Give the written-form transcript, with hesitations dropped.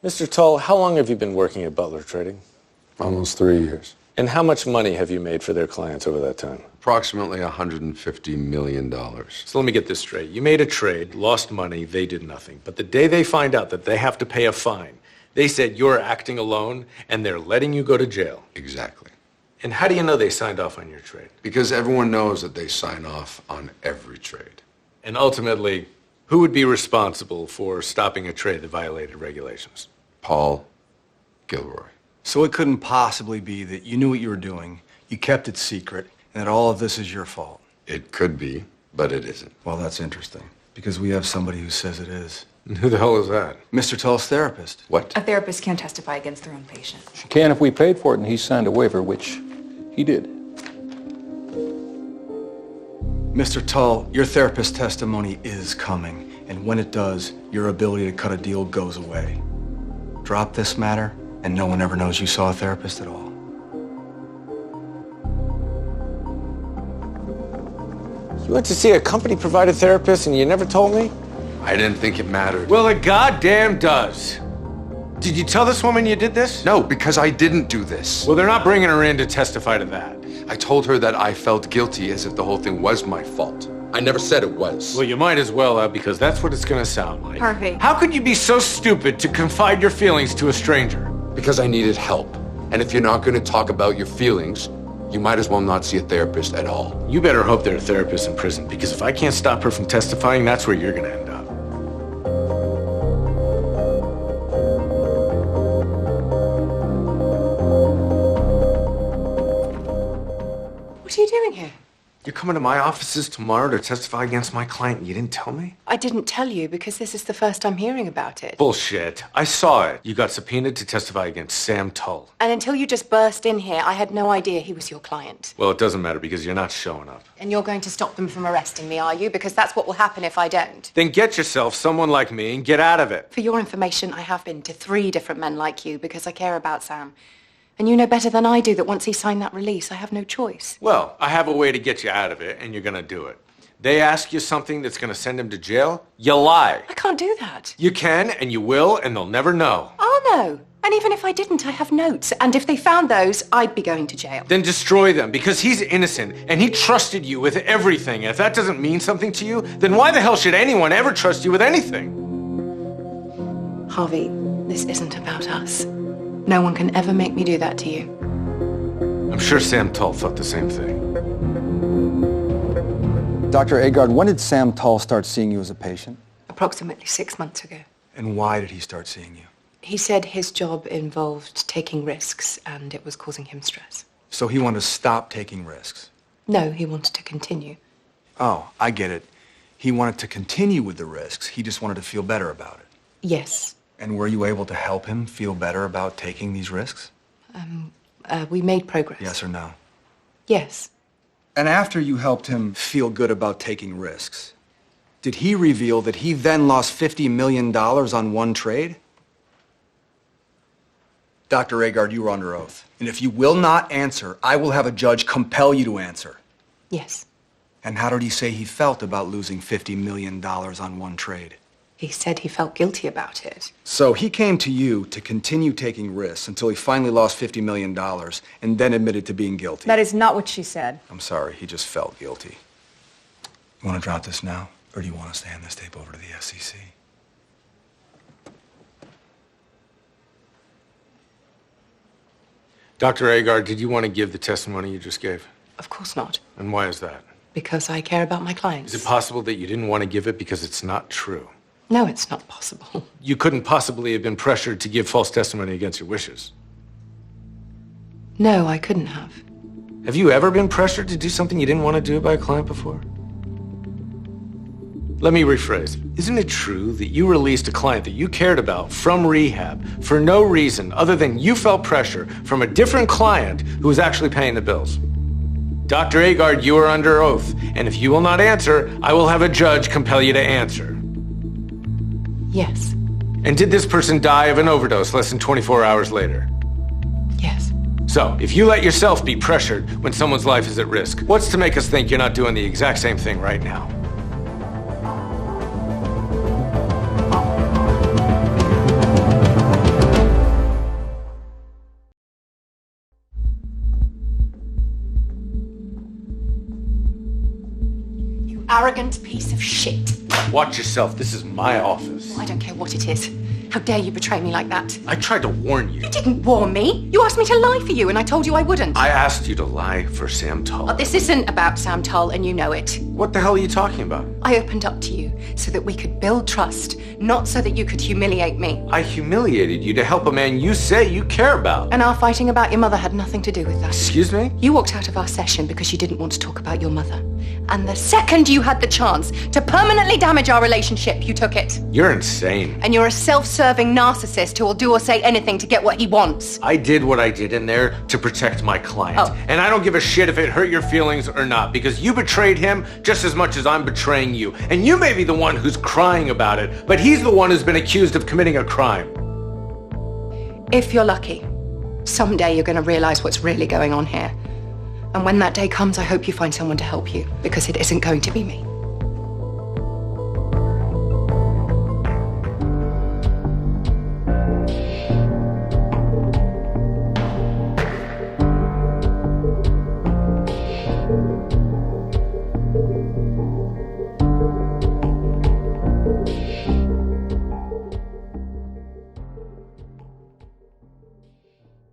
Mr. Tull, how long have you been working at Butler Trading? Almost 3 years. And how much money have you made for their clients over that time? Approximately $150 million. So let me get this straight. You made a trade, lost money, they did nothing. But the day they find out that they have to pay a fine, they said you're acting alone and they're letting you go to jail. Exactly. And how do you know they signed off on your trade? Because everyone knows that they sign off on every trade. And ultimately, who would be responsible for stopping a trade that violated regulations? Paul Gilroy. So it couldn't possibly be that you knew what you were doing, you kept it secret, and that all of this is your fault. It could be, but it isn't. Well, that's interesting, because we have somebody who says it is. And who the hell is that? Mr. Tull's therapist. What? A therapist can't testify against their own patient. She can if we paid for it and he signed a waiver, which he did. Mr. Tull, your therapist's testimony is coming, and when it does, your ability to cut a deal goes away. Drop this matter, and no one ever knows you saw a therapist at all. You went to see a company-provided therapist and you never told me? I didn't think it mattered. Well, it goddamn does. Did you tell this woman you did this? No, because I didn't do this. Well, they're not bringing her in to testify to that. I told her that I felt guilty as if the whole thing was my fault. I never said it was. Well, you might as well, because that's what it's gonna sound like. Harvey. How could you be so stupid to confide your feelings to a stranger? Because I needed help. And if you're not going to talk about your feelings, you might as well not see a therapist at all. You better hope there are therapists in prison, because if I can't stop her from testifying, that's where you're gonna end up. What are you doing here? You're coming to my offices tomorrow to testify against my client and you didn't tell me? I didn't tell you because this is the first I'm hearing about it. Bullshit. I saw it. You got subpoenaed to testify against Sam Tull. And until you just burst in here, I had no idea he was your client. Well, it doesn't matter because you're not showing up. And you're going to stop them from arresting me, are you? Because that's what will happen if I don't. Then get yourself someone like me and get out of it. For your information, I have been to 3 different men like you because I care about Sam. And you know better than I do that once he signed that release, I have no choice. Well, I have a way to get you out of it, and you're gonna do it. They ask you something that's gonna send him to jail, you lie. I can't do that. You can, and you will, and they'll never know. I'll know. And even if I didn't, I have notes. And if they found those, I'd be going to jail. Then destroy them, because he's innocent, and he trusted you with everything. And if that doesn't mean something to you, then why the hell should anyone ever trust you with anything? Harvey, this isn't about us. No one can ever make me do that to you. I'm sure Sam Tull thought the same thing. Dr. Agard, when did Sam Tull start seeing you as a patient? Approximately 6 months ago. And why did he start seeing you? He said his job involved taking risks and it was causing him stress. So he wanted to stop taking risks? No, he wanted to continue. Oh, I get it. He wanted to continue with the risks. He just wanted to feel better about it. Yes. And were you able to help him feel better about taking these risks? We made progress. Yes or no? Yes. And after you helped him feel good about taking risks, did he reveal that he then lost $50 million on one trade? Dr. Agard, you are under oath. And if you will not answer, I will have a judge compel you to answer. Yes. And how did he say he felt about losing $50 million on one trade? He said he felt guilty about it. So he came to you to continue taking risks until he finally lost $50 million and then admitted to being guilty. That is not what she said. I'm sorry, he just felt guilty. You want to drop this now, or do you want us to hand this tape over to the FCC? Dr. Agard, did you want to give the testimony you just gave? Of course not. And why is that? Because I care about my clients. Is it possible that you didn't want to give it because it's not true? No, it's not possible. You couldn't possibly have been pressured to give false testimony against your wishes. No, I couldn't have. Have you ever been pressured to do something you didn't want to do by a client before? Let me rephrase. Isn't it true that you released a client that you cared about from rehab for no reason other than you felt pressure from a different client who was actually paying the bills? Dr. Agard, you are under oath, and if you will not answer, I will have a judge compel you to answer. Yes. And did this person die of an overdose less than 24 hours later? Yes. So, if you let yourself be pressured when someone's life is at risk, what's to make us think you're not doing the exact same thing right now? arrogant piece of shit. Watch yourself. This is my office. I don't care what it is. How dare you betray me like that? I tried to warn you. You didn't warn me. You asked me to lie for you, and I told you I wouldn't. I asked you to lie for Sam Tull. But this isn't about Sam Tull, and you know it. What the hell are you talking about? I opened up to you so that we could build trust, not so that you could humiliate me. I humiliated you to help a man you say you care about. And our fighting about your mother had nothing to do with that. Excuse me? You walked out of our session because you didn't want to talk about your mother. And the second you had the chance to permanently damage our relationship, you took it. You're insane. And you're a self-serving narcissist who will do or say anything to get what he wants. I did what I did in there to protect my client. Oh. And I don't give a shit if it hurt your feelings or not, because you betrayed him just as much as I'm betraying you. And you may be the one who's crying about it, but he's the one who's been accused of committing a crime. If you're lucky, someday you're going to realize what's really going on here. And when that day comes, I hope you find someone to help you, because it isn't going to be me.